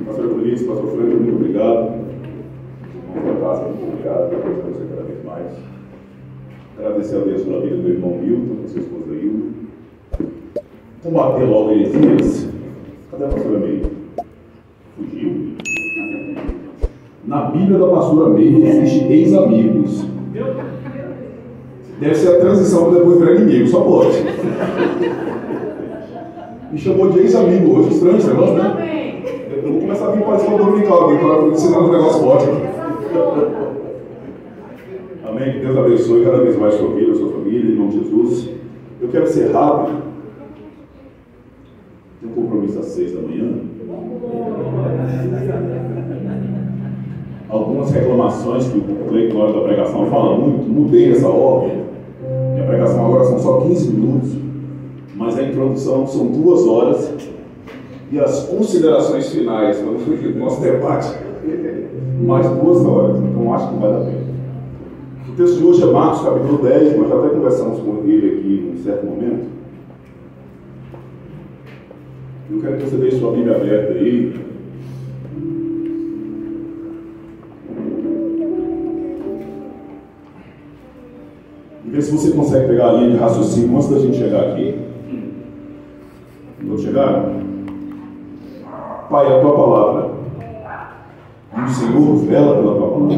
Pastor Euclides, Pastor Franco, muito obrigado. Irmão da casa, muito obrigado. Deus abençoe você cada vez mais. Agradecer a Deus pela vida do irmão Milton, da sua esposa Hilda. Combater logo heresias. Cadê a pastora Meire? Fugiu? Na Bíblia da pastora Meire existe ex-amigos. Deve ser a transição para depois virar inimigo, só pode. Me chamou de ex-amigo hoje, estranho esse negócio, né? Eu vou começar a vir para a escola dominical aqui para ensinar uns negócios fortes. Amém? Que Deus abençoe cada vez mais sua vida, sua família, em nome de Jesus. Eu quero ser rápido. Tem um compromisso às 6 da manhã. Algumas reclamações que o Cleiton, na hora da pregação, fala muito. Mudei essa ordem. Minha pregação agora são só 15 minutos. Mas a introdução são 2 horas e as considerações finais do nosso debate mais 2 horas, então acho que não vai dar pena. O texto de hoje é Marcos capítulo 10, nós já até conversamos com ele aqui em um certo momento. Eu quero que você deixe sua Bíblia aberta aí. E ver se você consegue pegar a linha de raciocínio antes da gente chegar aqui. Vamos chegar? Pai, a tua palavra. E o Senhor vela pela tua palavra.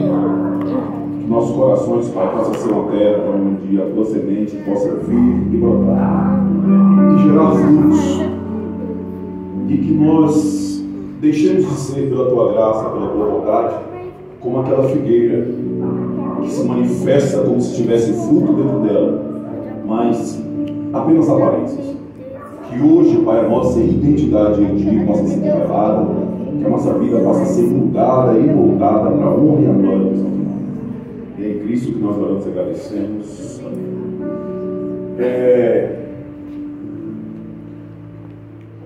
Que nossos corações, Pai, possam ser uma terra onde a tua semente possa vir e brotar. E gerar frutos. E que nós deixemos de ser, pela tua graça, pela tua vontade, como aquela figueira que se manifesta como se tivesse fruto dentro dela, mas apenas aparências. Que hoje, Pai, a nossa identidade em Ti possa ser revelada, que a nossa vida possa ser mudada e moldada para a honra e a glória do Seu nome. E é em Cristo que nós oramos e agradecemos.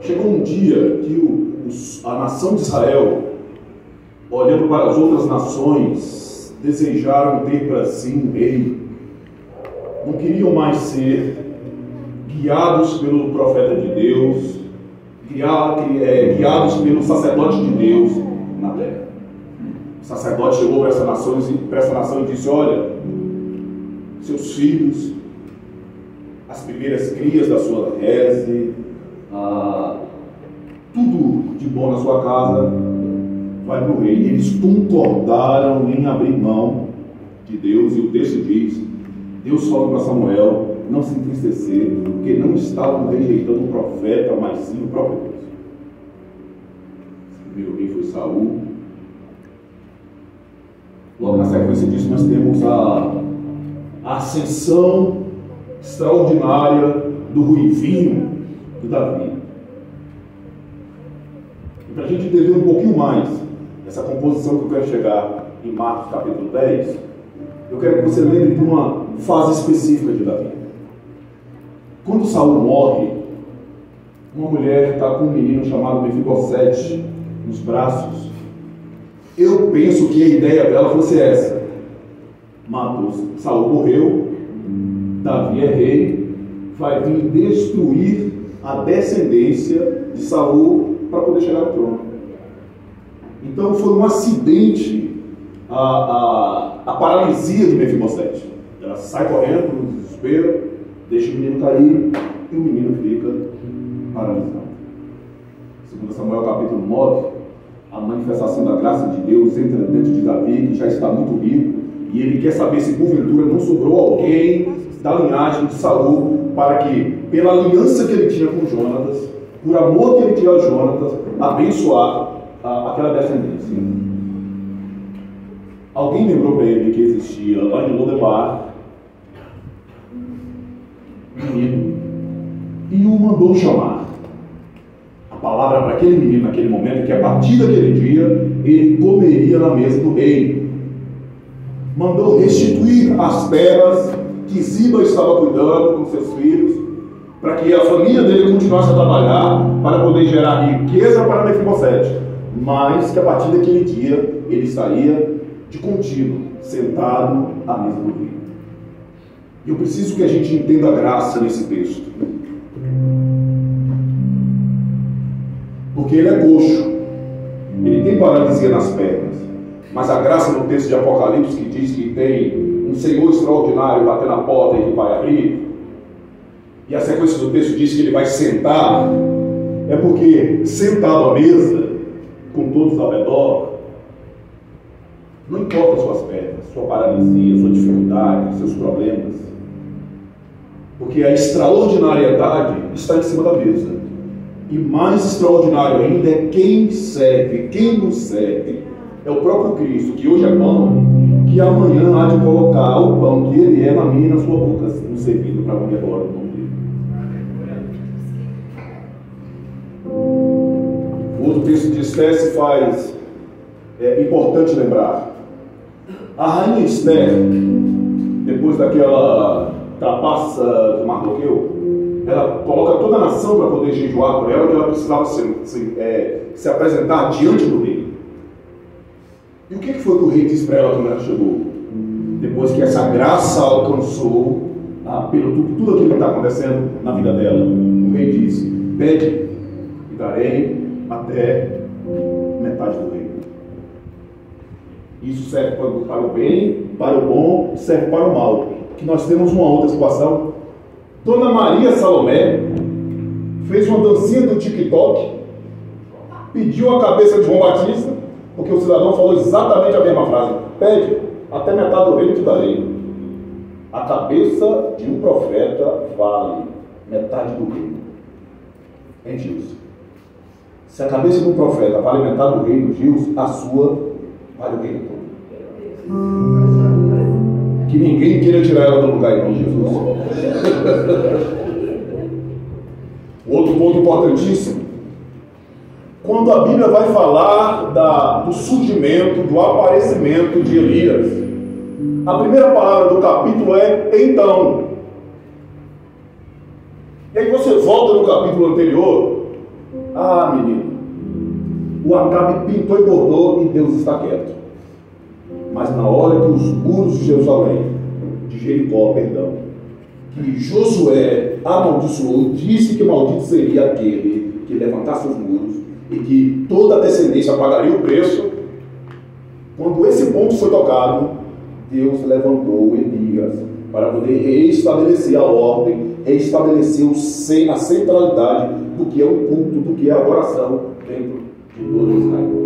Chegou um dia que a nação de Israel, olhando para as outras nações, desejaram ter para si um rei. Não queriam mais ser guiados pelo profeta de Deus, guiados pelo sacerdote de Deus na terra. O sacerdote chegou para essa nação e disse: olha, seus filhos, as primeiras crias da sua reze, tudo de bom na sua casa vai para o rei. E eles concordaram em abrir mão de Deus, e o texto diz: Deus falou para Samuel não se entristecer, porque não estavam rejeitando o profeta, mas sim o próprio Deus. O primeiro rei foi Saul. Logo na sequência disso, nós temos a ascensão extraordinária do ruivinho de Davi. E para a gente entender um pouquinho mais essa composição que eu quero chegar em Marcos capítulo 10, eu quero que você lembre de uma fase específica de Davi. Quando Saul morre, uma mulher está com um menino chamado Mefibosete nos braços. Eu penso que a ideia dela fosse essa: matou, Saul morreu, Davi é rei, vai vir destruir a descendência de Saul para poder chegar ao trono. Então foi um acidente a paralisia de Mefibosete. Ela sai correndo no desespero, deixa o menino cair e o menino fica paralisado. Segundo Samuel capítulo 9, a manifestação da graça de Deus entra dentro de Davi, que já está muito rico, e ele quer saber se porventura não sobrou alguém da linhagem de Saul, para que, pela aliança que ele tinha com Jonatas, por amor que ele tinha a Jonatas, abençoar aquela descendência. Alguém lembrou para ele que existia lá em Lodebar um menino e o mandou chamar. A palavra para aquele menino naquele momento é que a partir daquele dia ele comeria na mesa do rei. Mandou restituir as terras que Ziba estava cuidando com seus filhos, para que a família dele continuasse a trabalhar para poder gerar riqueza para Mefibosete, mas que a partir daquele dia ele estaria de contínuo sentado à mesa do rei. E eu preciso que a gente entenda a graça nesse texto, porque ele é coxo, ele tem paralisia nas pernas, mas a graça no texto de Apocalipse que diz que tem um Senhor extraordinário bater na porta e que vai abrir, e a sequência do texto diz que ele vai sentar, é porque sentado à mesa, com todos ao redor, não importa suas pernas, sua paralisia, sua dificuldade, seus problemas, porque a extraordinariedade está em cima da mesa. E mais extraordinário ainda é quem serve, quem nos serve. É o próprio Cristo, que hoje é pão, que amanhã há de colocar o pão que ele é na minha e na sua boca, nos servindo para mim agora no nome dele. O outro texto de Esther se faz importante lembrar. A rainha Esther, depois daquela trapaça de Mardoqueu, ela coloca toda a nação para poder jejuar por ela, que ela precisava se apresentar diante do rei. E o que foi que o rei disse para ela quando ela chegou? Depois que essa graça alcançou pelo tudo aquilo que está acontecendo na vida dela, o rei disse: pede e darei até metade do reino. Isso serve para o bem, para o bom, serve para o mal. Que nós temos uma outra situação. Dona Maria Salomé fez uma dancinha do TikTok, pediu a cabeça de João Batista, porque o cidadão falou exatamente a mesma frase: pede, até metade do reino te darei. A cabeça de um profeta vale metade do reino. É Gilson. Se a cabeça de um profeta vale metade do reino, Gilson, a sua vale o reino todo. Que ninguém queira tirar ela do lugar em nome de Jesus. Outro ponto importantíssimo: quando a Bíblia vai falar do surgimento, do aparecimento de Elias, a primeira palavra do capítulo é então. E aí você volta no capítulo anterior. Menino, o Acabe pintou e bordou e Deus está quieto. Mas na hora que os muros de Jericó, que Josué amaldiçoou, disse que maldito seria aquele que levantasse os muros e que toda a descendência pagaria o preço. Quando esse ponto foi tocado, Deus levantou Elias para poder reestabelecer a ordem, reestabelecer a centralidade do que é o culto, do que é a adoração dentro de todo Israel.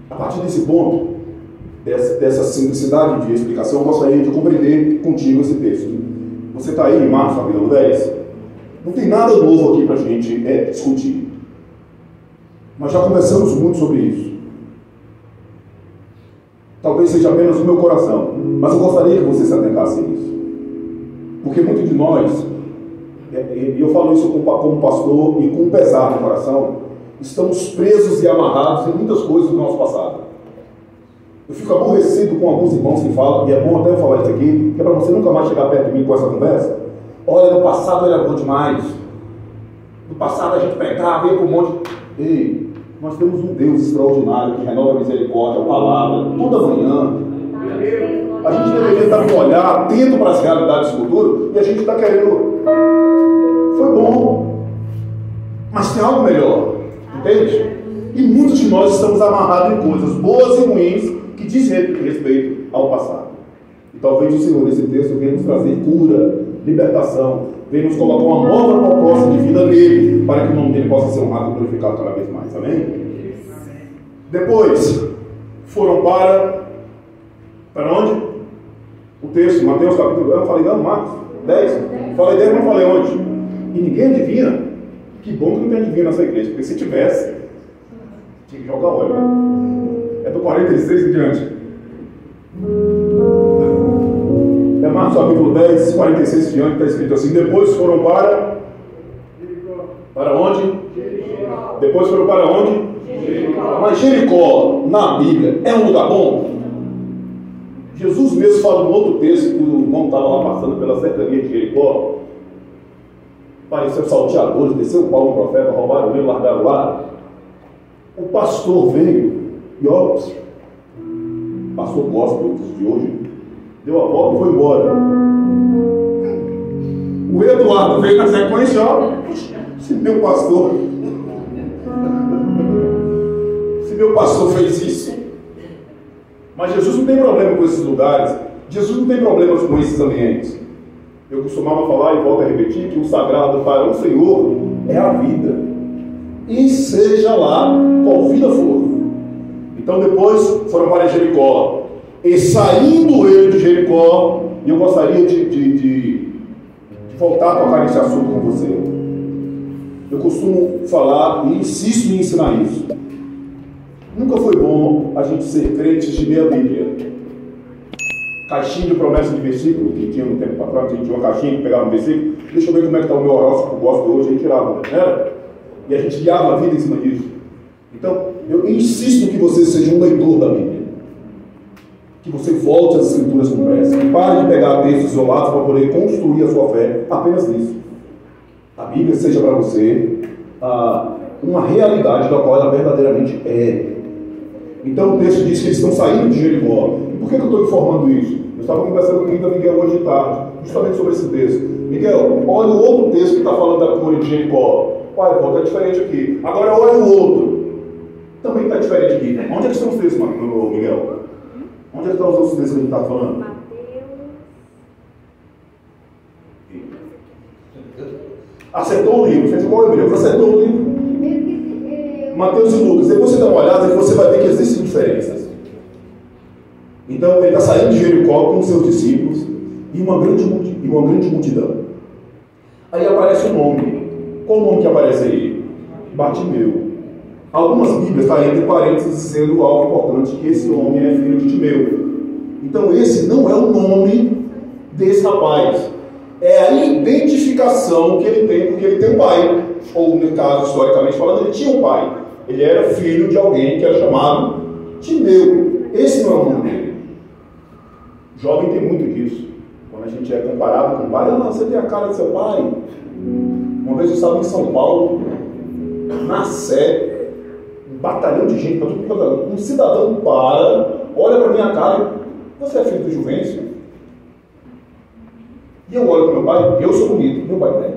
A partir desse ponto, dessa simplicidade de explicação, eu gostaria de compreender contigo esse texto. Você está aí em Marcos, capítulo 10. Não tem nada novo aqui para a gente discutir. Nós já conversamos muito sobre isso. Talvez seja apenas o meu coração, mas eu gostaria que você se atentasse a isso. Porque muitos de nós, e eu falo isso como pastor e com pesar no coração, estamos presos e amarrados em muitas coisas do nosso passado. Eu fico aborrecido com alguns irmãos que falam, e é bom até eu falar isso aqui, que é para você nunca mais chegar perto de mim com essa conversa. Olha, no passado era bom demais. No passado a gente pegava, ia para um monte. Ei, nós temos um Deus extraordinário que renova a misericórdia, a palavra, toda manhã. A gente deveria estar com um olhar atento para as realidades do futuro, e a gente está querendo. Foi bom, mas tem algo melhor, entende? E muitos de nós estamos amarrados em coisas boas e ruins que dizem respeito ao passado. E talvez o Senhor, nesse texto, venha nos trazer cura, libertação, venha nos colocar uma nova proposta de vida nele, para que o nome dele possa ser honrado e glorificado cada vez mais. Amém? Depois, foram para onde? O texto, Mateus capítulo 10, eu falei, não, Marcos 10. Falei 10, não falei onde? E ninguém adivinha. Que bom que não tem adivinho nessa igreja, porque se tivesse, tinha que jogar óleo, né? É do 46 em diante. É Marcos capítulo 10, 46 diante, está escrito assim: depois foram para onde? Jericó. Depois foram para onde? Jericó. Mas Jericó, na Bíblia, é um lugar bom? Jesus mesmo fala num outro texto que o irmão estava lá passando pela cercania de Jericó. Apareceu salteadores, desceu o Paulo, o profeta, roubaram ele, largaram lá. O pastor veio e ó, pastor gospel de hoje, deu a volta e foi embora. O Eduardo veio na sequência, ó, se meu pastor fez isso. Mas Jesus não tem problema com esses lugares, Jesus não tem problemas com esses ambientes. Eu costumava falar e volto a repetir que o sagrado para o Senhor é a vida, e seja lá qual vida for. Então depois foram para Jericó, e saindo ele de Jericó, e eu gostaria de voltar a tocar nesse assunto com você. Eu costumo falar e insisto em ensinar isso. Nunca foi bom a gente ser crente de ler a Bíblia. Caixinha de promessa de versículo, que tinha no tempo para trás, a gente tinha uma caixinha que pegava um versículo, deixa eu ver como é que está o meu horóscopo, gosto hoje, a gente tirava, né? E a gente guiava a vida em cima disso. Então, eu insisto que você seja um leitor da Bíblia. Que você volte às Escrituras com pressa. Que pare de pegar textos isolados para poder construir a sua fé apenas nisso. A Bíblia seja para você uma realidade da qual ela verdadeiramente é. Então o texto diz que eles estão saindo de Jericó. E por que eu estou informando isso? Eu estava conversando com o Miguel hoje de tarde, justamente sobre esse texto. Miguel, olha o outro texto que está falando da cura de Jericó. Olha, está diferente aqui. Agora olha o outro. Também está diferente aqui. Onde é que estão os textos, Miguel? Onde é que estão os outros textos que a gente está falando? Acertou o livro. Fez igual Hebreus, acertou o livro. Mateus e Lucas. Depois você dá uma olhada e você vai ver que existem diferenças. Então ele está saindo de Jericó com seus discípulos e uma grande multidão. Aí aparece um nome. Qual o nome que aparece aí? Bartimeu. Algumas Bíblias estão entre parênteses dizendo algo importante, que esse homem é filho de Timeu. Então esse não é o nome desse rapaz. É a identificação que ele tem, porque ele tem um pai. Ou no caso, historicamente falando, ele tinha um pai. Ele era filho de alguém que era chamado Timeu. Esse não é o nome dele. Jovem tem muito disso. Quando a gente é comparado com o pai, você tem a cara de seu pai. Uma vez eu estava em São Paulo, na Sé, um batalhão de gente, um cidadão olha para minha cara, você é filho do Juvencio? E eu olho para meu pai, eu sou bonito, meu pai não é.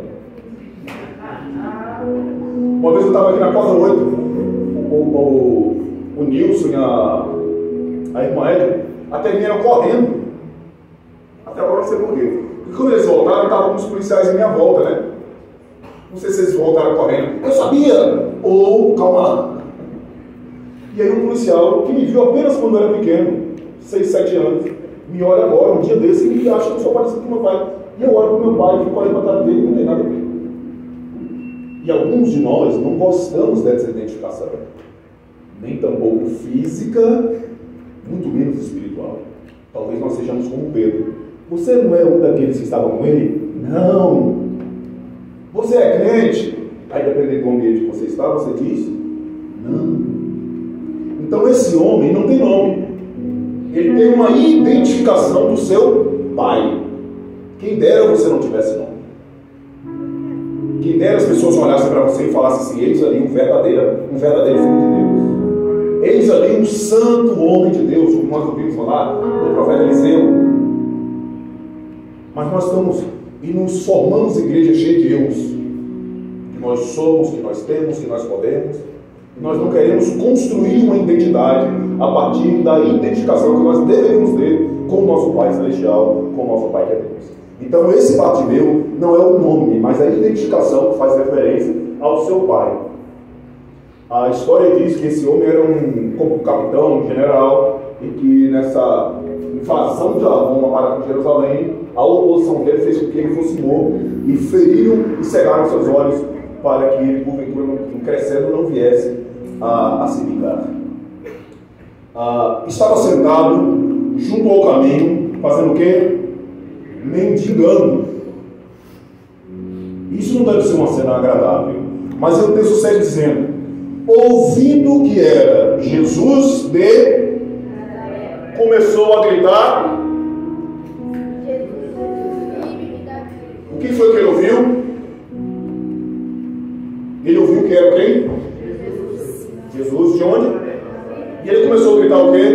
Uma vez eu estava aqui na Corda 8, o Nilson e a irmã Edna até vieram correndo. Até agora você morreu. E quando eles voltaram, estavam com os policiais em minha volta, né? Não sei se eles voltaram correndo. Eu sabia! Ou, calma lá. E aí um policial que me viu apenas quando eu era pequeno, 6, 7 anos, me olha agora, um dia desse, e me acha que eu sou parecido com meu pai. E eu olho para o meu pai, fico olhando para trás dele e não tem nada a ver. E alguns de nós não gostamos dessa identificação. Nem tampouco física, muito menos espiritual. Talvez nós sejamos como Pedro. Você não é um daqueles que estavam com ele? Não. Você é crente? Aí dependendo do ambiente que você está, você diz? Não. Então esse homem não tem nome. Ele tem uma identificação do seu pai. Quem dera você não tivesse nome. Quem dera as pessoas olhassem para você e falassem assim: eis ali um verdadeiro filho de Deus. Eis ali um santo homem de Deus, como nós ouvimos falar do profeta Eliseu. Mas nós estamos e nos formamos igreja cheia de eus. Que nós somos, que nós temos, que nós podemos. E nós não queremos construir uma identidade a partir da identificação que nós deveríamos ter com o nosso Pai Celestial, com o nosso Pai que é Deus. Então esse Bartimeu não é o nome, mas a identificação que faz referência ao seu pai. A história diz que esse homem era um capitão, um general, e que nessa invasão de Roma para Jerusalém, a oposição dele fez com que ele fosse morto, e feriram e cegaram seus olhos para que ele, porventura, crescendo, não viesse a se vingar. Estava sentado junto ao caminho, fazendo o quê? mendigando. Isso não deve ser uma cena agradável. Mas o texto segue dizendo: ouvindo que era Jesus de... começou a gritar. O que foi que ele ouviu? Ele ouviu que era quem? Jesus. De onde? E ele começou a gritar o quê?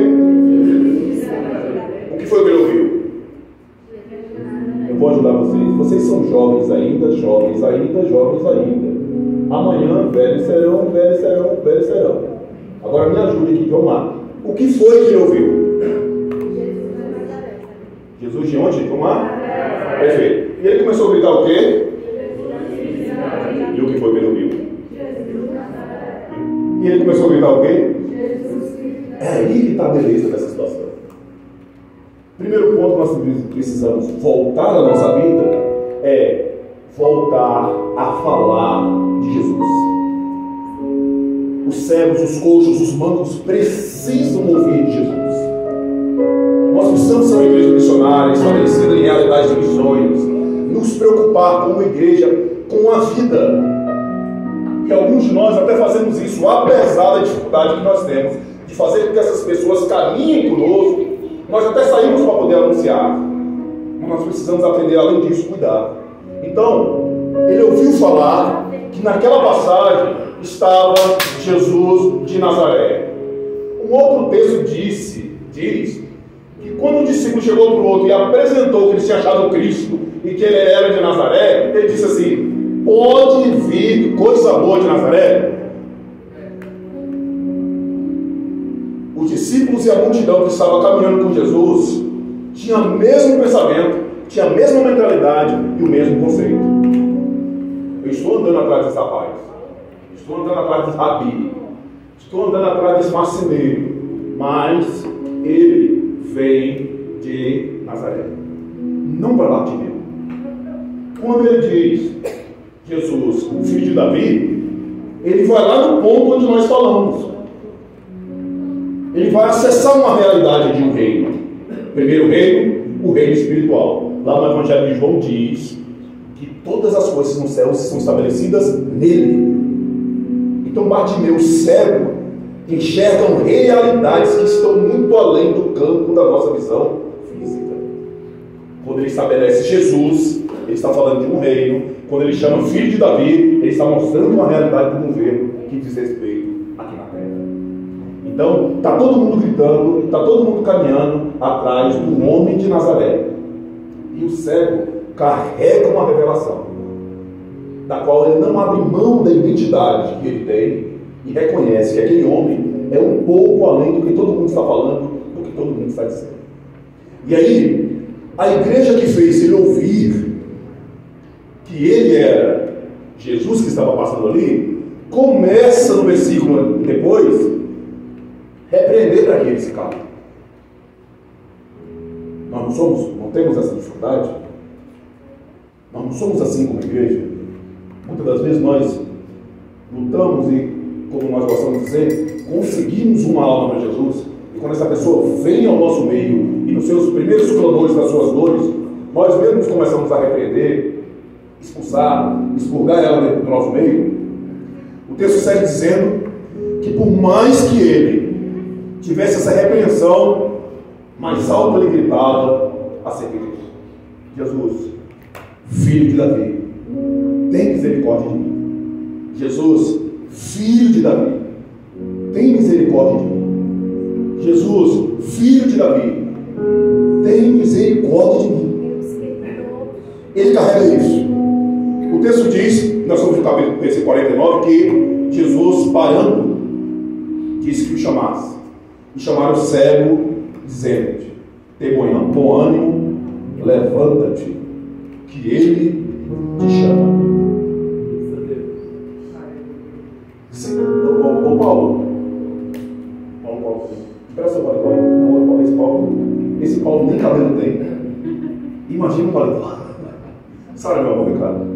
O que foi que ele ouviu? Eu vou ajudar vocês. Vocês são jovens ainda, jovens ainda, jovens ainda. Amanhã, velhos serão, velhos serão, velhos serão. Agora me ajude aqui, vamos lá. O que foi que ele ouviu? Jesus de onde? Vamos lá? Perfeito. E ele começou a gritar o quê? E o que foi que ele ouviu? E ele começou a gritar o quê? É aí que está a beleza dessa situação. Primeiro ponto que nós precisamos voltar à nossa vida é voltar a falar de Jesus. Os cegos, os coxos, os mancos precisam ouvir de Jesus. Nós precisamos ser uma igreja missionária, estabelecida em realidade de missões, nos preocupar como igreja com a vida. E alguns de nós até fazemos isso, apesar da dificuldade que nós temos de fazer com que essas pessoas caminhem conosco. Nós até saímos para poder anunciar, mas nós precisamos aprender, além disso, cuidar. Então, ele ouviu falar que naquela passagem estava Jesus de Nazaré. Um outro texto diz que quando o discípulo chegou para o outro e apresentou que ele tinha achado Cristo e que ele era de Nazaré, ele disse assim: pode vir coisa boa de Nazaré? Os discípulos e a multidão que estava caminhando com Jesus tinha o mesmo pensamento, tinha a mesma mentalidade e o mesmo conceito. Eu estou andando atrás desse rapaz, estou andando atrás desse rabi, estou andando atrás desse marceneiro, mas ele vem de Nazaré, não para Bartimeu. Quando ele diz Jesus, filho de Davi, ele vai lá no ponto onde nós falamos. Ele vai acessar uma realidade de um reino. Primeiro reino, o reino espiritual. Lá no Evangelho de João diz que todas as coisas no céu são estabelecidas nele. Então Bartimeu, cego, enxergam realidades que estão muito além do campo da nossa visão física. Quando ele estabelece Jesus, ele está falando de um reino. Quando ele chama filho de Davi, ele está mostrando uma realidade do governo que diz respeito aqui na terra. Então, está todo mundo gritando, está todo mundo caminhando atrás do homem de Nazaré. E o cego carrega uma revelação, da qual ele não abre mão da identidade que ele tem e reconhece que aquele homem é um pouco além do que todo mundo está falando, do que todo mundo está dizendo. E aí, a igreja que fez ele ouvir que ele era Jesus que estava passando ali, começa no versículo depois repreender para que ele se cale. Nós não temos essa dificuldade. Nós não somos assim como igreja. Muitas das vezes nós lutamos e, como nós gostamos de dizer, conseguimos uma alma para Jesus. E quando essa pessoa vem ao nosso meio e nos seus primeiros clamores das suas dores, nós mesmos começamos a repreender, expulsar, expurgar ela do nosso meio. O texto segue dizendo que por mais que ele tivesse essa repreensão, mais alto ele gritava a seguir: Jesus, filho de Davi, tem misericórdia de mim. Jesus, filho de Davi, tem misericórdia de mim. Jesus, filho de Davi, tem misericórdia de mim. Ele carrega isso. O texto diz, nós somos no capítulo 49, que Jesus, parando, disse que o chamasse. E chamaram o cego, dizendo-te: tem bom ânimo, levanta-te, que ele te chama. Ô Paulo, presta o paletó aí. Não, esse Paulo nem cabelo tem. Imagina o paletó. Sabe, meu amor, cara?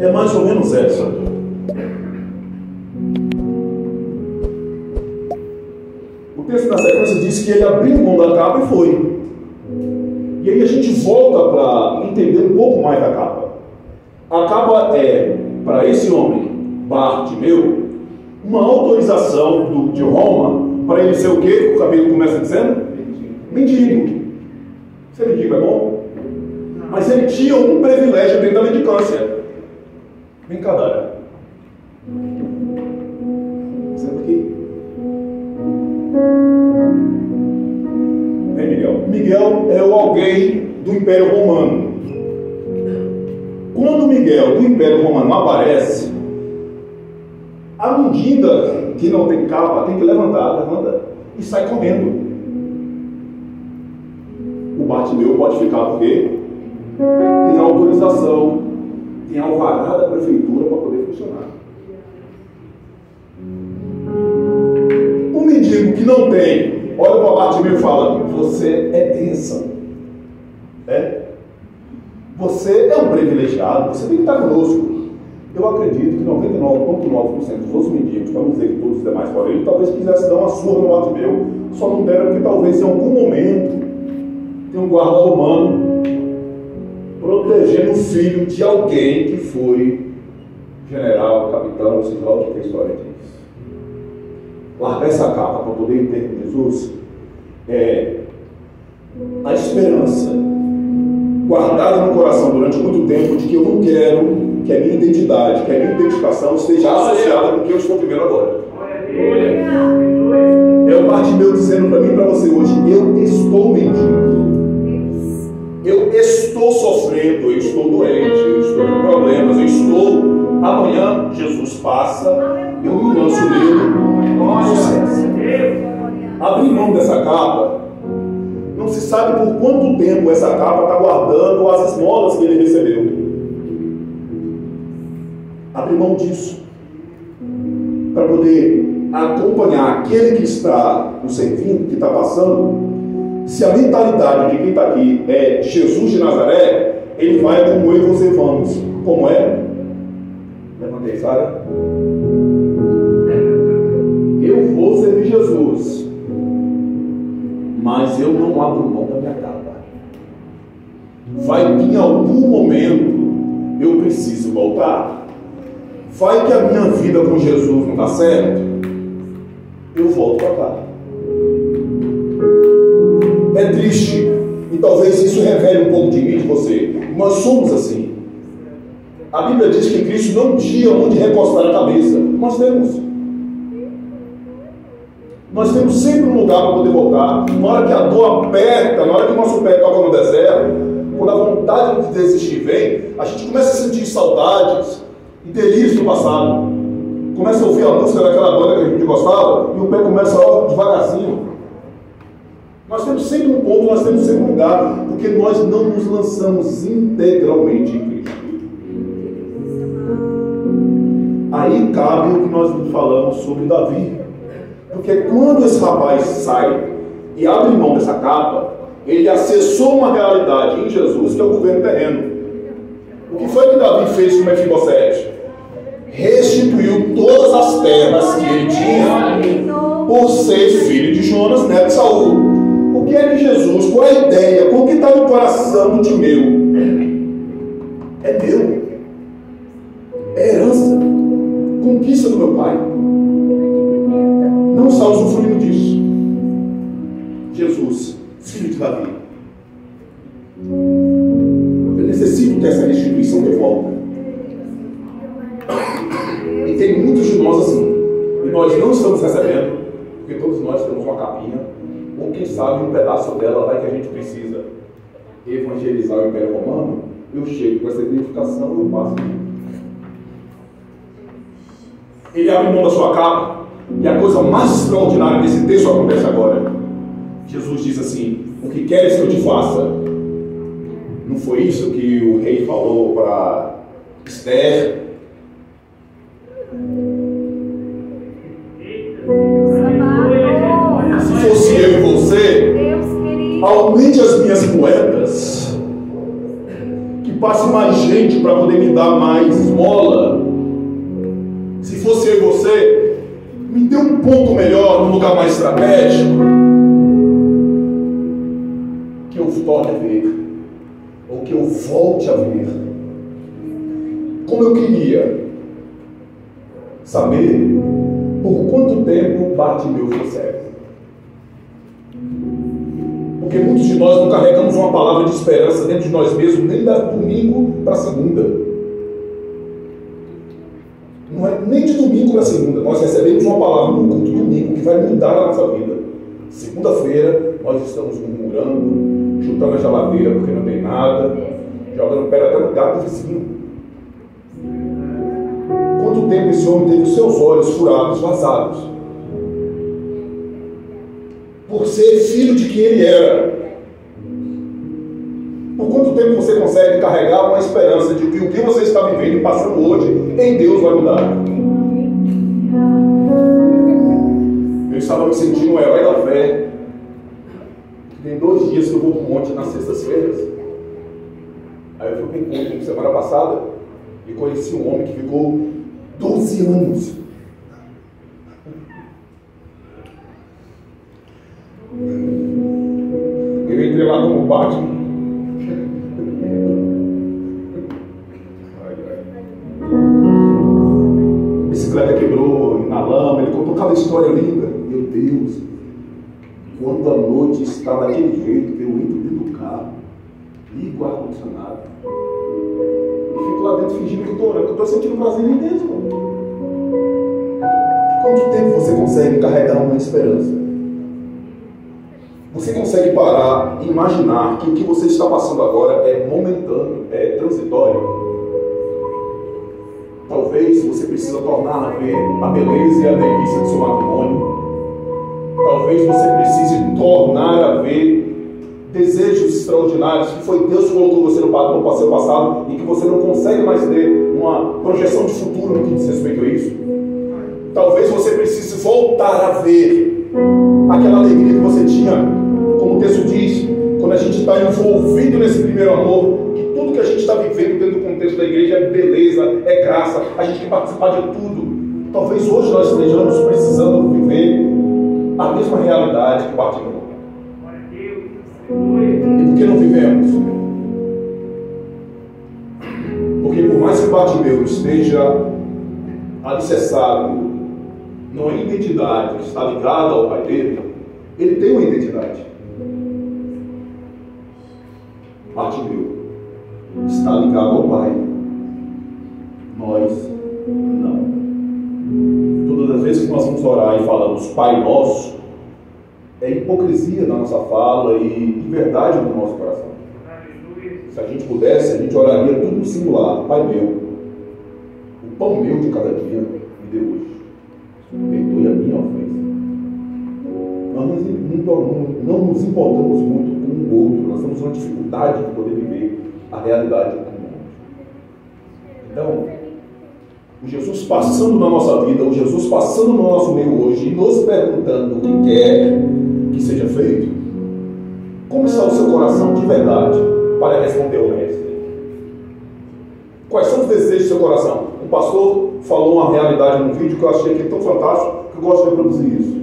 é mais ou menos essa. O texto na sequência diz que ele abriu mão da capa e foi. E aí a gente volta para entender um pouco mais da capa. A capa é, para esse homem, Bartimeu, uma autorização de Roma para ele ser o quê? O cabelo começa dizendo? Mendigo. Ser mendigo é bom? Mas ele tinha um privilégio dentro da mendicância. Vem cá, Dara. Senta aqui. Vem, Miguel. Miguel é o alguém do Império Romano. Quando Miguel do Império Romano aparece, a mendiga que não tem capa tem que levanta e sai correndo. O Bartimeu pode ficar porque tem autorização, tem alvará da prefeitura para poder funcionar. O mendigo que não tem, olha para o Bartimeu e fala: você é bênção. Você é um privilegiado, você tem que estar conosco. Eu acredito que 99,9% dos outros mendigos, para não dizer que todos os demais foram ele, talvez quisessem dar uma surra no Bartimeu, só não deram porque talvez em algum momento tem um guarda romano protegendo o filho de alguém que foi general, capitão, seja lá o que a história diz. Largar essa capa para poder ir ter com Jesus é a esperança guardada no coração durante muito tempo de que eu não quero que a minha identidade, que a minha identificação esteja associada com o que eu estou vivendo agora. É o Bartimeu dizendo para mim e para você hoje: eu estou mendigo, eu estou sofrendo, eu estou doente, eu estou com problemas, eu estou... Amanhã Jesus passa, eu me lanço nele, sucesso. Abrir mão dessa capa, não se sabe por quanto tempo essa capa está guardando as esmolas que ele recebeu. Abrir mão disso para poder acompanhar aquele que está nos servindo, que está passando. Se a mentalidade de quem está aqui é Jesus de Nazaré, ele vai como eu e você vamos. Como é? Levantei, Sara. Eu vou servir Jesus, mas eu não abro mão da minha capa. Vai que em algum momento eu preciso voltar. Vai que a minha vida com Jesus não está certo, eu volto para cá. É triste, e talvez isso revele um pouco de mim e de você. Nós somos assim. A Bíblia diz que Cristo não tinha onde recostar a cabeça. Nós temos. Nós temos sempre um lugar para poder voltar. Na hora que a dor aperta, na hora que o nosso pé toca no deserto, quando a vontade de desistir vem, a gente começa a sentir saudades e delírios do passado. Começa a ouvir a música daquela banda que a gente gostava e o pé começa a devagarzinho. Nós temos sempre um ponto, nós temos sempre um lugar, porque nós não nos lançamos integralmente em Cristo. Aí cabe o que nós falamos sobre Davi. Porque quando esse rapaz sai e abre mão dessa capa, ele acessou uma realidade em Jesus que é o governo terreno. O que foi que Davi fez com Mefibosete? Restituiu todas as terras que ele tinha por ser filho de Jonas, neto de Saul. O que é que Jesus, qual é a ideia, com o que está no coração do Timeu? É meu. É herança. Conquista do meu pai. Não está usufruindo disso. Jesus, filho de Davi. Eu necessito dessa restituição de volta. E tem muitos de nós assim. E nós não estamos recebendo, porque todos nós temos uma capinha. Ou quem sabe um pedaço dela vai que a gente precisa evangelizar o Império Romano. Eu chego com essa identificação e eu passo. Ele abre mão da sua capa. E a coisa mais extraordinária desse texto acontece agora. Jesus diz assim: o que queres que eu te faça? Não foi isso que o rei falou para Esther? Se fosse eu e você, aumente as minhas moedas, que passe mais gente para poder me dar mais esmola. Se fosse eu e você, me dê um ponto melhor, num lugar mais estratégico, que eu torne a ver, ou que eu volte a ver, como eu queria saber por quanto tempo Bartimeu ficou cego. Porque muitos de nós não carregamos uma palavra de esperança dentro de nós mesmos, nem da domingo para segunda. Não é nem de domingo para segunda. Nós recebemos uma palavra no culto domingo que vai mudar a nossa vida. Segunda-feira, nós estamos murmurando, chutando a geladeira porque não tem nada, jogando pedra até no gato do vizinho. Quanto tempo esse homem teve os seus olhos furados, vazados, por ser filho de quem ele era? Por quanto tempo você consegue carregar uma esperança de que o que você está vivendo e passando hoje em Deus vai mudar? Eu estava me sentindo um herói da fé. Tem 2 dias que eu vou para o monte nas sextas-feiras. Aí eu fui para encontro semana passada e conheci um homem que ficou 12 anos. Eu entrei lá como Batman. A bicicleta quebrou na lama, ele contou cada história linda. Meu Deus, quando a noite está daquele jeito, eu entro dentro do carro, ligo o ar-condicionado e fico lá dentro fingindo que eu estou orando, que eu estou sentindo prazer em Deus. Quanto tempo você consegue carregar uma esperança? Você consegue parar e imaginar que o que você está passando agora é momentâneo, é transitório? Talvez você precise tornar a ver a beleza e a delícia do seu matrimônio. Talvez você precise tornar a ver desejos extraordinários que foi Deus que colocou você no seu passado e que você não consegue mais ter uma projeção de futuro no que diz respeito a isso. Talvez você precise voltar a ver aquela alegria que você tinha, como o texto diz, quando a gente está envolvido nesse primeiro amor, que tudo que a gente está vivendo dentro do contexto da igreja é beleza, é graça, a gente quer participar de tudo. Talvez hoje nós estejamos precisando viver a mesma realidade que Bartimeu. E por que não vivemos? Porque por mais que Bartimeu esteja alicerçado numa identidade que está ligada ao pai dele, ele tem uma identidade. Bartimeu está ligado ao pai. Nós não. Todas as vezes que nós vamos orar e falamos Pai Nosso, é hipocrisia na nossa fala e verdade no nosso coração. Se a gente pudesse, a gente oraria tudo no singular. Pai meu, o pão meu de cada dia me dê hoje. Perdoe a minha ofensa. Nós não nos importamos muito com o outro. Nós temos uma dificuldade de poder viver a realidade do mundo. Então, o Jesus passando na nossa vida, o Jesus passando no nosso meio hoje e nos perguntando o que quer que seja feito, como está o seu coração de verdade para responder ao mestre? Quais são os desejos do seu coração? O pastor falou uma realidade num vídeo que eu achei que é tão fantástico que eu gosto de reproduzir isso.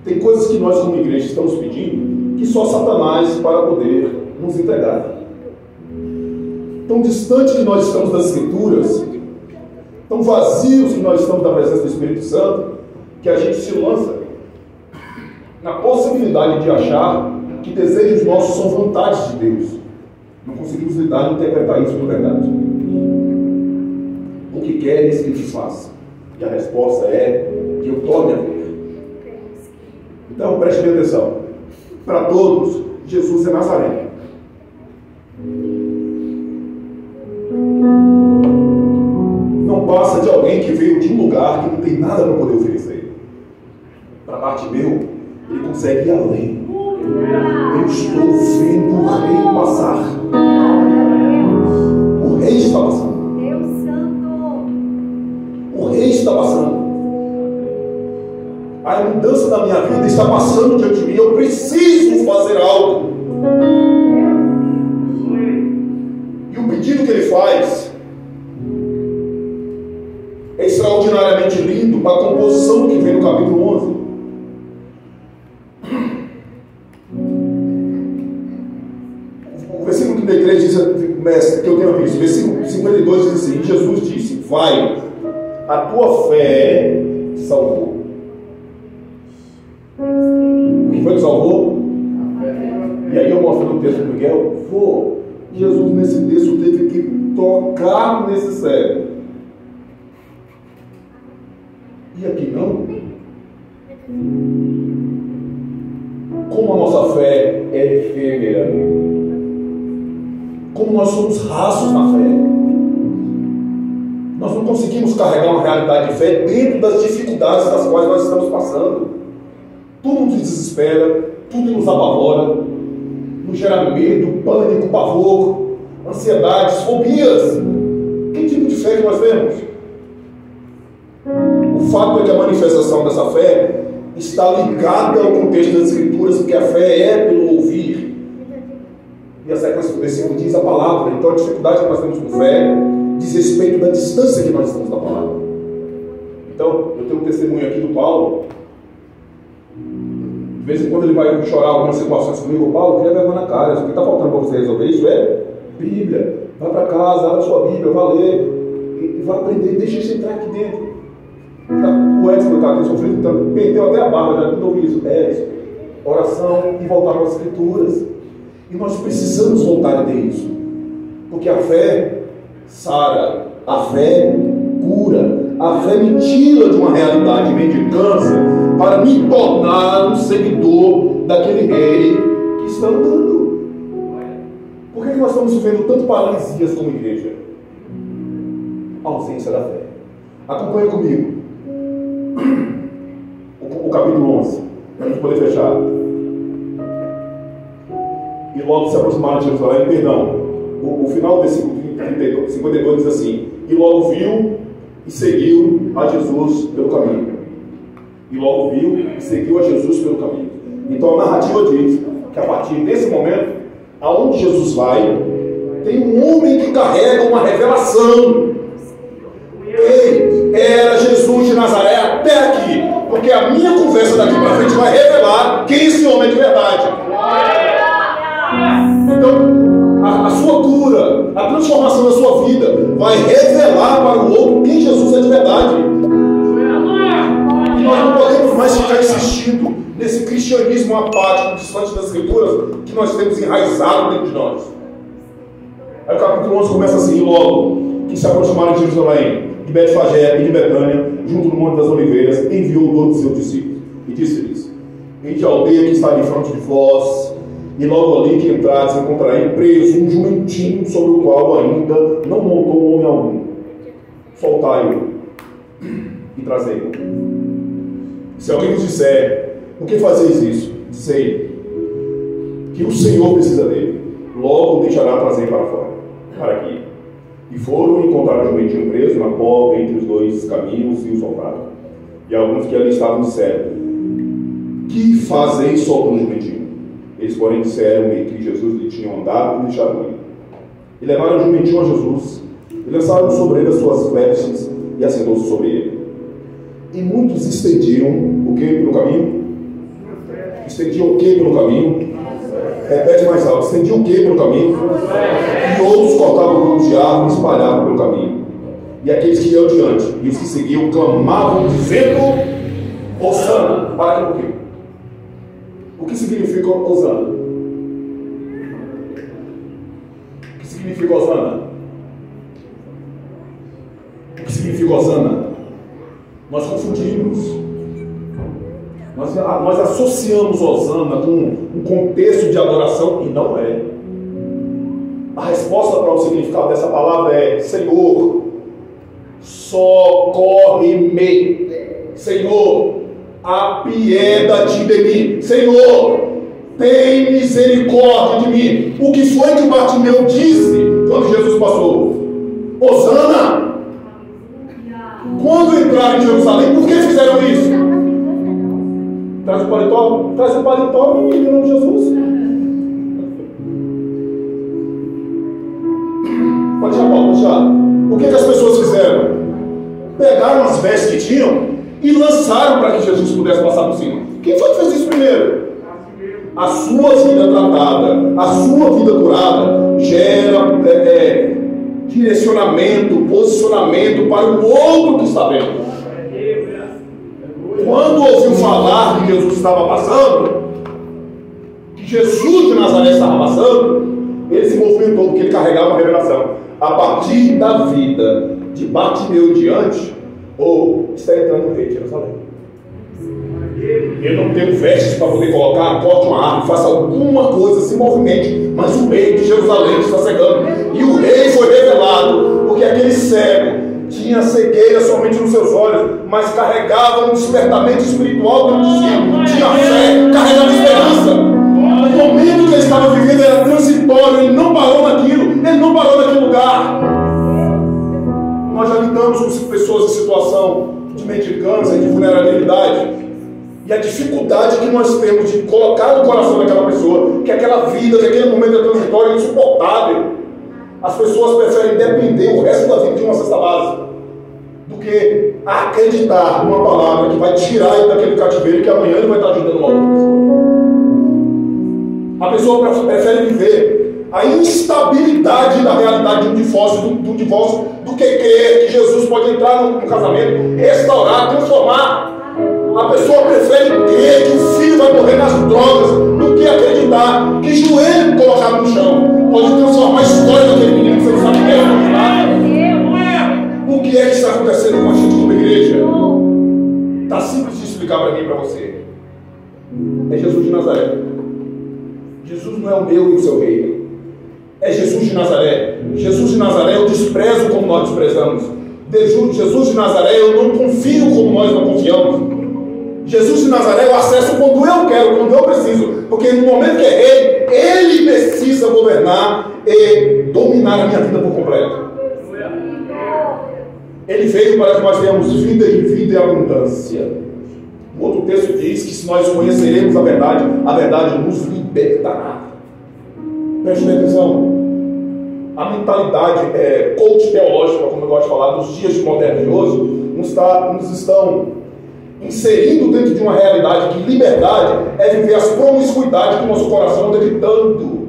Tem coisas que nós como igreja estamos pedindo que só Satanás para poder nos entregar. Tão distante que nós estamos das Escrituras, tão vazios que nós estamos da presença do Espírito Santo, que a gente se lança na possibilidade de achar que desejos nossos são vontades de Deus. Não conseguimos lidar e interpretar isso por verdade. O que queres que te faça? E a resposta é que eu torne a ver. Então, preste bem atenção. Para todos, Jesus é Nazareno. Não passa de alguém que veio de um lugar que não tem nada para poder oferecer. Para Bartimeu, ele consegue ir além. Eu estou vendo o rei passar. O rei está passando. Deus Santo. O rei está passando. A mudança da minha vida está passando diante de mim. Eu preciso fazer algo. faz é extraordinariamente lindo para a composição que vem no capítulo 11. O versículo 33 diz, mestre, que eu tenho visto, versículo 52 diz assim: Jesus disse, vai, a tua fé te salvou. O que foi que salvou? E aí eu mostro no texto do Miguel, Jesus nesse texto teve que tocar nesse cego. E aqui não? Como a nossa fé é efêmera, como nós somos rasos na fé, nós não conseguimos carregar uma realidade de fé dentro das dificuldades das quais nós estamos passando. Tudo nos desespera, tudo nos apavora, nos gera medo, pânico, pavor, ansiedades, fobias. Que tipo de fé que nós temos? O fato é que a manifestação dessa fé está ligada ao contexto das Escrituras, porque a fé é pelo ouvir. E a sequência do versículo diz a palavra. Então a dificuldade que nós temos com fé diz respeito da distância que nós estamos da palavra. Então, eu tenho um testemunho aqui do Paulo. De vez em quando ele vai chorar algumas situações comigo. Paulo, queria vergonha na cara. O que está faltando para você resolver isso é Bíblia. Vai para casa, abre a sua Bíblia, vai ler e vai aprender, deixa isso entrar aqui dentro. O Edson, que está aqui sofrendo tanto, perdeu até a barba, já tudo ouviu isso. Oração e voltar para as Escrituras. E nós precisamos voltar a ter isso. Porque a fé sara, a fé cura, a fé me tira de uma realidade de mendicância para me tornar um seguidor daquele rei que está andando. Por que nós estamos vivendo tanto paralisias como igreja? A ausência da fé. Acompanhe comigo o capítulo 11, para a gente poder fechar. E logo se aproximaram de Jerusalém, perdão, o final desse 52 diz assim: e logo viu e seguiu a Jesus pelo caminho. E logo viu e seguiu a Jesus pelo caminho. Então a narrativa diz que a partir desse momento, aonde Jesus vai, tem um homem que carrega uma revelação. Ei, era Jesus de Nazaré até aqui, porque a minha conversa daqui para frente vai revelar quem esse homem é de verdade. Então, a sua cura, a transformação da sua vida vai revelar para o outro quem Jesus é de verdade. E nós não podemos mais ficar insistindo nesse cristianismo apático, distante das Escrituras, que nós temos enraizado dentro de nós. Aí o capítulo 11 começa assim: logo que se aproximaram de Jerusalém, de Betfagé e de Betânia, junto no Monte das Oliveiras, enviou 12 de seus discípulos e disse-lhes: ide à aldeia que está de frente de vós, e logo ali que entrares encontrareis preso um jumentinho sobre o qual ainda não montou homem algum. Soltai-o e trazei-o. Se alguém vos disser: por que fazeis isso? Dizei que o Senhor precisa dele, logo o deixará trazer para fora, para aqui. E foram e encontraram o jumentinho preso na porta entre os dois caminhos e o soltaram. E alguns que ali estavam disseram: que fazeis soltando o jumentinho? Eles, porém, disseram-lhe que Jesus lhe tinha andado e deixado ir. E levaram o jumentinho a Jesus, e lançaram sobre ele as suas vestes, e assentou-se sobre ele. E muitos estendiam o que pelo caminho? Estendiam o que pelo caminho? Repete mais alto: estendiam o que pelo caminho? E outros cortavam grupos de árvores e espalhavam pelo caminho. E aqueles que iam diante e os que seguiam clamavam, dizendo: Hosana. Para aqui um pouquinho. O que significa Hosana? O que significa Hosana? O que significa Hosana? Nós confundimos. Nós associamos Hosana com um contexto de adoração, e não é. A resposta para o significado dessa palavra é: Senhor, socorre-me. Senhor, apieda-te de mim. Senhor, tem misericórdia de mim. O que foi que Bartimeu disse quando Jesus passou? Hosana. Quando entraram em Jerusalém, por que fizeram isso? Traz o paletó, menino, em nome de Jesus. Pode chamar o O que as pessoas fizeram? Pegaram as vestes que tinham e lançaram para que Jesus pudesse passar por cima. Quem foi que fez isso primeiro? A sua vida tratada, a sua vida curada, gera direcionamento, posicionamento para o outro que está vendo. Quando ouviu falar que Jesus estava passando, que Jesus de Nazaré estava passando, ele se movimentou porque ele carregava uma revelação. A partir da vida de Bartimeu em diante, está entrando no rei de Jerusalém. Eu não tenho vestes para poder colocar, corte uma árvore, faça alguma coisa, se movimente, mas o rei de Jerusalém está chegando. E o rei foi revelado, porque aquele cego tinha cegueira somente nos seus olhos, mas carregava um despertamento espiritual dentro de si, tinha fé, carregava esperança. O momento que ele estava vivendo era transitório, ele não parou naquilo, ele não parou naquele lugar. Nós já lidamos com pessoas em situação de mendicância, de vulnerabilidade. E a dificuldade que nós temos de colocar no coração daquela pessoa que aquela vida, que aquele momento é transitório, é insuportável. As pessoas preferem depender o resto da vida de uma cesta básica do que acreditar numa palavra que vai tirar ele daquele cativeiro e que amanhã ele vai estar ajudando uma outra pessoa. A pessoa prefere viver a instabilidade da realidade do divórcio do que crer que Jesus pode entrar no casamento, restaurar, transformar. A pessoa prefere crer que o filho vai morrer nas drogas do que acreditar que joelho colocado no chão pode transformar a história daquele menino que você não sabe o que é. O que é que está acontecendo com a gente como igreja? Está simples de explicar para mim e para você. É Jesus de Nazaré. Jesus não é o meu e o seu reino. É Jesus de Nazaré. Jesus de Nazaré eu desprezo como nós desprezamos. Jesus de Nazaré eu não confio como nós não confiamos. Jesus de Nazaré eu acesso quando eu quero, quando eu preciso, porque no momento que é rei, ele precisa governar e dominar a minha vida por completo. Ele veio para que nós tenhamos vida e vida e abundância. O outro texto diz que se nós conheceremos a verdade nos libertará. Preste atenção. A mentalidade coach teológica, como eu gosto de falar, dos dias modernos de hoje, nos estão inserindo dentro de uma realidade que liberdade é viver as promiscuidades que o nosso coração anda gritando.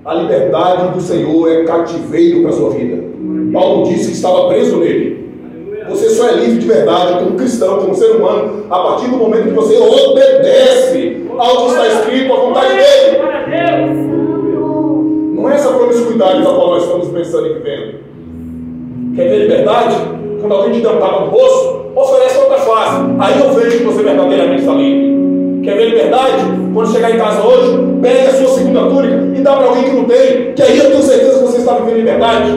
A liberdade do Senhor é cativeiro para a sua vida. Paulo disse que estava preso nele. Você só é livre de verdade como cristão, como ser humano, a partir do momento que você obedece ao que está escrito, à vontade dele. Não é essa promiscuidade da qual nós estamos pensando e vivendo. Quer ver liberdade? Quando alguém te dá um tapa no rosto, oferece outra face. Aí eu vejo que você verdadeiramente está livre. Quer ver liberdade? Quando chegar em casa hoje, pegue a sua segunda túnica e dá para alguém que não tem, que aí eu tenho certeza que você está vivendo liberdade.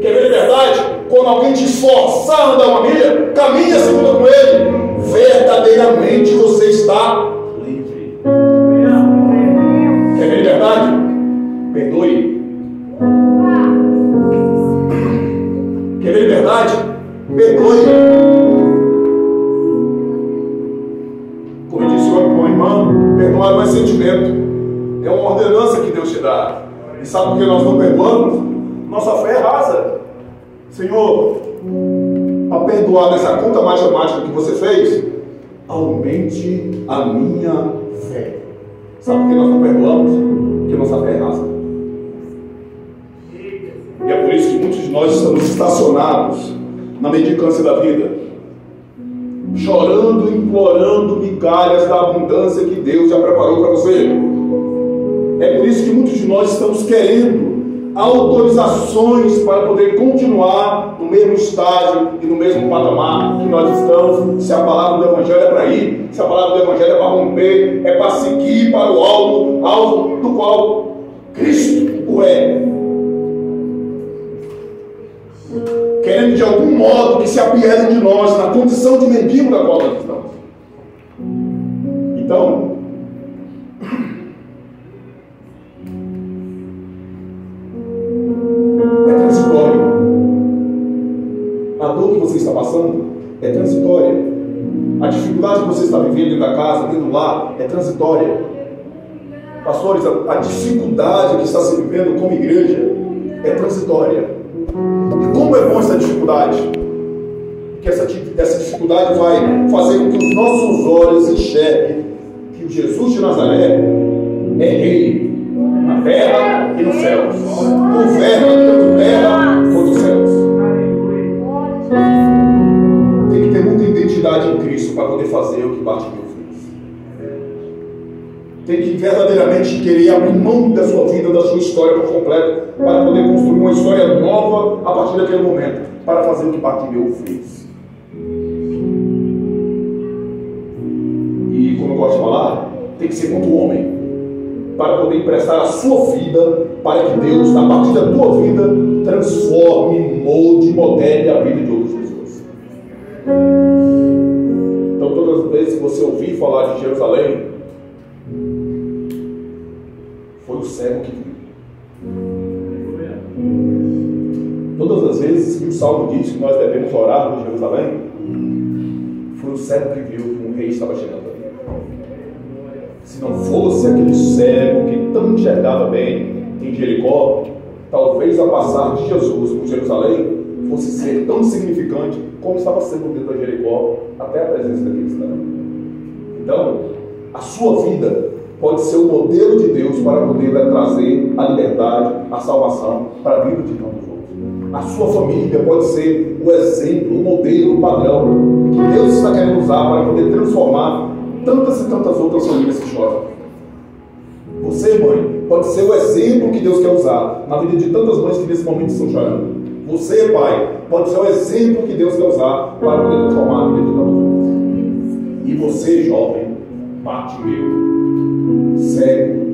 Quer ver liberdade? Quando alguém te esforçar a andar uma milha, caminhe a segunda com ele. Verdadeiramente você está livre. Quer ver liberdade? Perdoe. Quer ver liberdade? Perdoe. Como eu disse hoje para uma irmã, perdoar não é sentimento, é uma ordenança que Deus te dá. E sabe por que nós não perdoamos? Nossa fé é rasa. Senhor, a perdoar dessa conta matemática que você fez, aumente a minha fé. Sabe por que nós não perdoamos? Porque nossa fé é rasa. E é por isso que muitos de nós estamos estacionados na mendicância da vida, chorando, implorando migalhas da abundância que Deus já preparou para você. É por isso que muitos de nós estamos querendo autorizações para poder continuar no mesmo estágio e no mesmo patamar que nós estamos. Se a palavra do Evangelho é para ir, se a palavra do Evangelho é para romper, é para seguir para o alvo do qual Cristo o é. Querendo de algum modo que se apiedem de nós na condição de mendigo da qual nós estamos. Então, é transitório. A dor que você está passando é transitória. A dificuldade que você está vivendo dentro da casa, dentro do lar, é transitória. Pastores, a dificuldade que está se vivendo como igreja é transitória. E como é bom essa dificuldade? Que essa dificuldade vai fazer com que os nossos olhos enxerguem que o Jesus de Nazaré é rei na terra e nos céus. Governa tanto terra quanto os céus. Tem que ter muita identidade em Cristo para poder fazer o que Bartimeu fez. Tem que verdadeiramente querer abrir mão da sua vida, da sua história por completo, para poder construir uma história nova a partir daquele momento, para fazer o que Bartimeu fez. E como eu gosto de falar, tem que ser muito homem, para poder emprestar a sua vida, para que Deus, a partir da tua vida, transforme, molde, modele a vida de outras pessoas. Então, todas as vezes que você ouvir falar de Jerusalém, foi o cego que viu. Todas as vezes que o Salmo diz que nós devemos orar por Jerusalém, foi o cego que viu que um rei estava chegando ali. Se não fosse aquele cego que tão enxergava bem em Jericó, talvez a passagem de Jesus por Jerusalém fosse ser tão significante como estava sendo dentro de Jericó até a presença daquele cidadão. Então, a sua vida pode ser o modelo de Deus para poder trazer a liberdade, a salvação para a vida de tantos outros. A sua família pode ser o exemplo, o modelo, o padrão que Deus está querendo usar para poder transformar tantas e tantas outras famílias que choram. Você, mãe, pode ser o exemplo que Deus quer usar na vida de tantas mães que nesse momento estão chorando. Você, pai, pode ser o exemplo que Deus quer usar para poder transformar a vida de tantas outras. E você, jovem, Bartimeu, cego,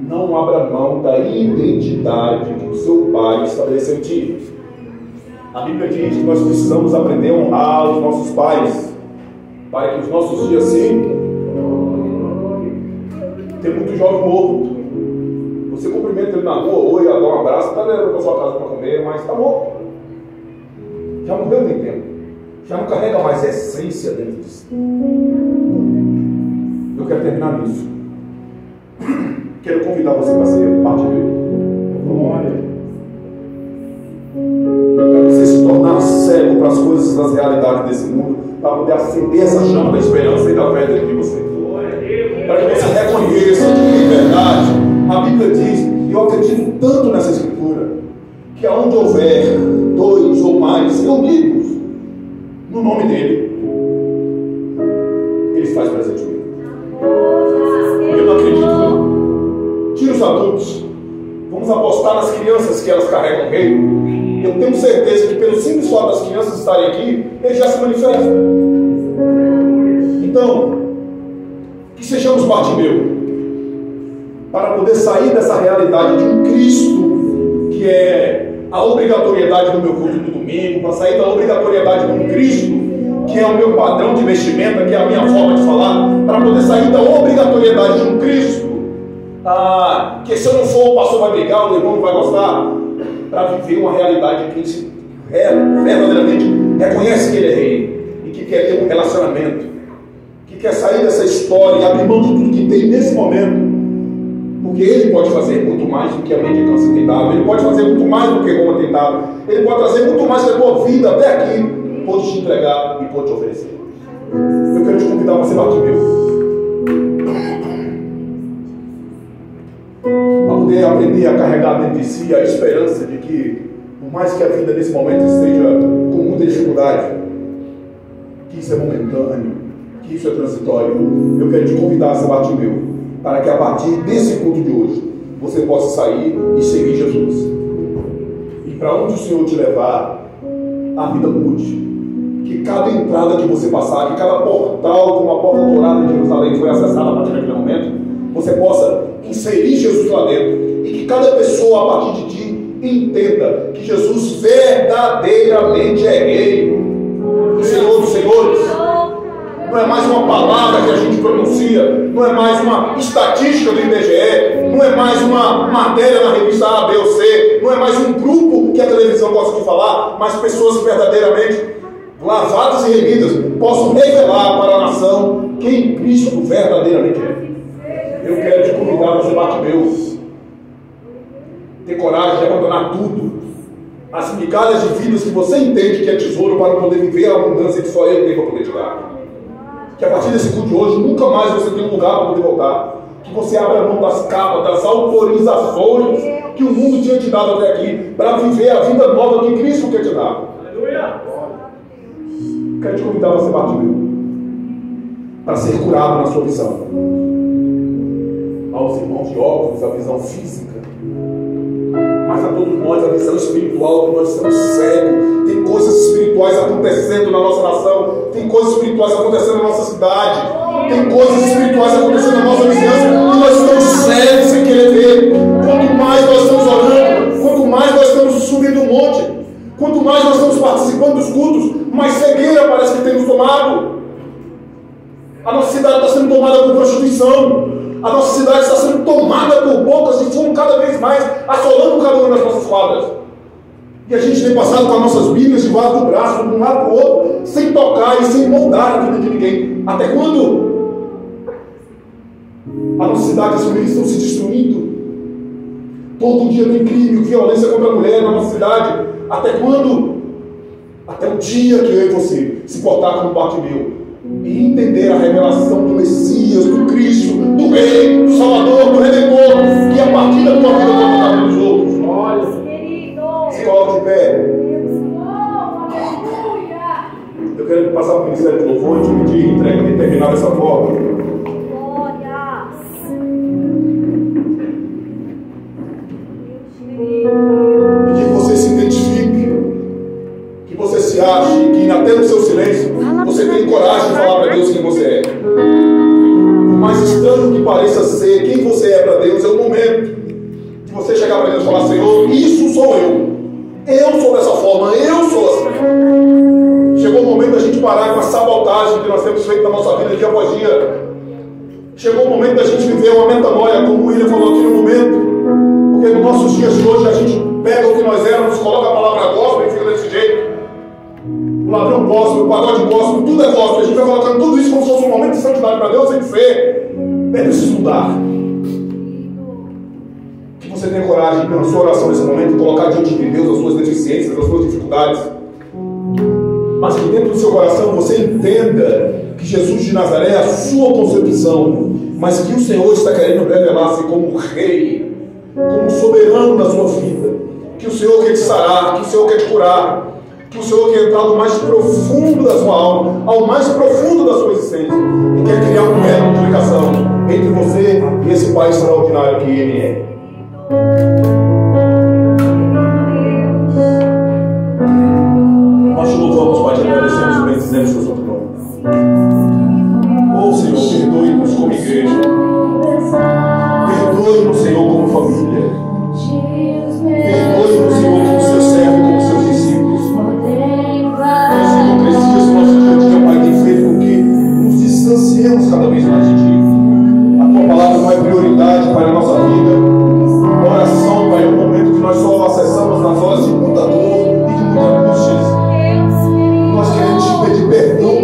não abra mão da identidade que o seu pai estabeleceu em ti. A Bíblia diz que nós precisamos aprender a honrar os nossos pais, para que os nossos dias sim. Tem muito jovem morto. Você cumprimenta ele na rua, oi, dá um abraço, está levando para sua casa para comer, mas está morto. Já morreu tem tempo. Já não carrega mais a essência dentro de si. Eu quero terminar nisso. Quero convidar você para ser parte dele. Para você se tornar cego para as coisas das realidades desse mundo, para poder acender essa chama da esperança e da fé dentro de você. Para que você reconheça de verdade. A Bíblia diz, e eu acredito tanto nessa escritura, que aonde houver dois ou mais reunidos no nome dele, ele faz presente mesmo. Eu não acredito, não. Tira os adultos, vamos apostar nas crianças que elas carregam o reino. Eu tenho certeza que pelo simples fato das crianças estarem aqui, eles já se manifestam. Então, que sejamos Bartimeu, para poder sair dessa realidade de um Cristo, que é a obrigatoriedade do meu culto no domingo, para sair da obrigatoriedade de um Cristo, que é o meu padrão de vestimenta, que é a minha forma de falar, para poder sair da obrigatoriedade de um Cristo, que se eu não for, o pastor vai brigar, o irmão não vai gostar, para viver uma realidade que se verdadeiramente reconhece que ele é rei, e que quer ter um relacionamento, que quer sair dessa história e abrir mão de tudo que tem nesse momento, porque ele pode fazer muito mais do que a mendicância tem dado, ele pode fazer muito mais do que Roma tem dado, ele pode trazer muito mais que a tua vida até aqui, pode te entregar e pode te oferecer. Eu quero te convidar para ser Bartimeu, para poder aprender a carregar dentro de si a esperança de que, por mais que a vida nesse momento esteja com muita dificuldade, que isso é momentâneo, que isso é transitório. Eu quero te convidar a ser Bartimeu, para que a partir desse culto de hoje você possa sair e seguir Jesus. E para onde o Senhor te levar, a vida mude. Que cada entrada que você passar, que cada portal, como a porta dourada de Jerusalém foi acessada a partir daquele momento, você possa inserir Jesus lá dentro. E que cada pessoa, a partir de ti, entenda que Jesus verdadeiramente é Rei, o Senhor dos Senhores. Não é mais uma palavra que a gente pronuncia, não é mais uma estatística do IBGE, não é mais uma matéria na revista A, B ou C, não é mais um grupo que a televisão gosta de falar, mas pessoas que verdadeiramente, lavadas e remidas, possam revelar para a nação quem Cristo verdadeiramente é. Eu quero te convidar a ser Bartimeu. ter coragem de abandonar tudo, as migalhas de vidas que você entende que é tesouro para poder viver a abundância que só Ele tem para poder te dar. Que a partir desse culto de hoje, nunca mais você tem um lugar para poder voltar. Que você abra mão das capas, das autorizações que o mundo tinha te dado até aqui, para viver a vida nova que Cristo quer te dar. Aleluia! Quero te convidar a ser Bartimeu, para ser curado na sua visão. Aos irmãos de óculos, a visão física, mas a todos nós a visão espiritual, que nós estamos cegos. Tem coisas espirituais acontecendo na nossa nação, tem coisas espirituais acontecendo na nossa cidade, tem coisas espirituais acontecendo na nossa vizinhança, e nós estamos cegos sem querer ver. Quanto mais nós estamos orando, quanto mais nós estamos subindo o monte, quanto mais nós estamos participando dos cultos, mais cegueira parece que temos tomado. A nossa cidade está sendo tomada por prostituição. A nossa cidade está sendo tomada por bocas de fumo cada vez mais, assolando cada uma das nossas quadras. E a gente tem passado com as nossas Bíblias debaixo do braço, de um lado para o outro, sem tocar e sem moldar a vida de ninguém. Até quando? A nossa cidade e as famílias estão se destruindo. Todo dia tem crime, violência contra a mulher na nossa cidade. Até quando? Até o dia que eu e você se portar como Bartimeu e entender a revelação do Messias, do Cristo, do Rei, do Salvador, do Redentor, que a partir da tua vida vai tocar nos outros. Olha, se coloca de pé. Eu quero passar para o ministério de louvor e te pedir, entrega e terminar dessa forma. Pedir que você se identifique, que você se ache, que até no seu silêncio você tem coragem de falar para Deus quem você é. Por mais estranho que pareça ser, quem você é para Deus, é o momento de você chegar para Deus e falar: Senhor, isso sou eu. Eu sou dessa forma, eu sou assim. Chegou o momento da gente parar com a sabotagem que nós temos feito na nossa vida dia após dia. Chegou o momento da gente viver uma metanoia, como o William falou aqui no momento. Porque nos nossos dias de hoje a gente pega o que nós éramos, coloca a palavra gospel e fica desse jeito. O ladrão gospel, o pagode gospel, tudo é gospel. A gente vai colocando tudo isso como se fosse um momento de santidade para Deus, sem ser. É preciso mudar. Que você tenha coragem, na sua oração nesse momento, de colocar diante de Deus as suas deficiências, as suas dificuldades. Mas que dentro do seu coração você entenda que Jesus de Nazaré é a sua concepção, mas que o Senhor está querendo revelar-se como Rei, como soberano da sua vida. Que o Senhor quer te sarar, que o Senhor quer te curar, que o Senhor quer entrar no mais profundo da sua alma, ao mais profundo da sua existência, e quer criar um elo de ligação entre você e esse Pai extraordinário que Ele é. Nós te louvamos, Pai, te agradecemos e bendizemos o seu nome. Oh, Senhor, perdoe-nos como igreja. Perdoe-nos, Senhor, como família. Perdoe-nos, Senhor, como seu servo e como seus discípulos. As hipocrisias do nosso dia a dia, Pai, tem feito com que nos distanciemos cada vez mais de Ti. A Tua palavra não é prioridade, Pai, na nossa vida. A oração, Pai, é um momento que nós só acessamos nas horas de muita dor e de muita angústia. Nós queremos te pedir perdão